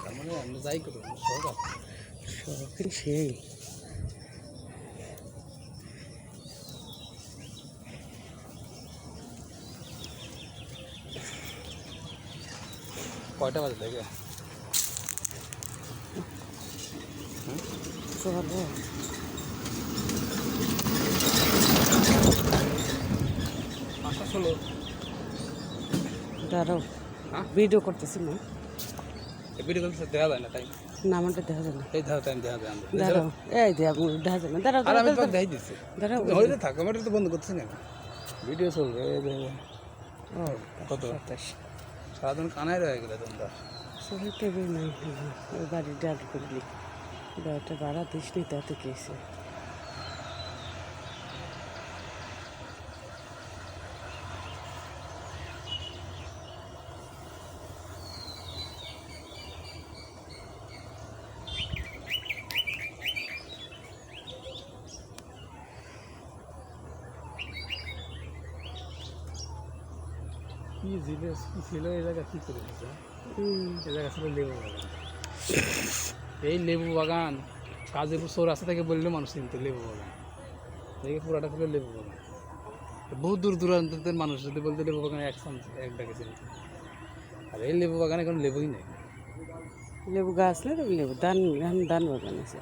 তার মানে আমরা যাই করবো শখ আছে। শখিন সেই কয়টা বাজে থেকে চলো পাঁচটা ষোলো। দাঁড়াও হ্যাঁ ভিডিও করতেছি না ভিডিও করতে দেখা যায় না টাইম। না আমারটা দেখা যায় না এই ধাও টাইম দেখা যায় আমরা। দাঁড়াও এই যে আপনি দেখা যায় না দাঁড়াও আর আমি দাঁড়াও তোমাকে দেখাই দিচ্ছি। দাঁড়াও হইলে থাক আমার তো বন্ধ করতেছি না ভিডিও চলবে। ও কত 27 সারাদিন কানায় রয়ে গেলে তোমরা। সবাই টেবিল নাই ওই বাড়ি ডাল করলি একটা ভাড়া দিস নি তাতে কেছে কি জিনিস কি ছিল এই জায়গা কি করে দিচ্ছে? এই জায়গা ছিল লেবু বাগান। এই লেবু বাগান কাজীপুর চৌরাস্তা থেকে বললে মানুষ চিনতো লেবু বাগান। এই পুরাটা ছিল লেবু বাগান। বহু দূর দূরান্তের মানুষ যদি বলতে লেবু বাগানে এক ডাকে চিনত। আর এই লেবু বাগানে কোনো লেবুই নেই। লেবু গাছ না লেবু ধান ধান বাগান আছে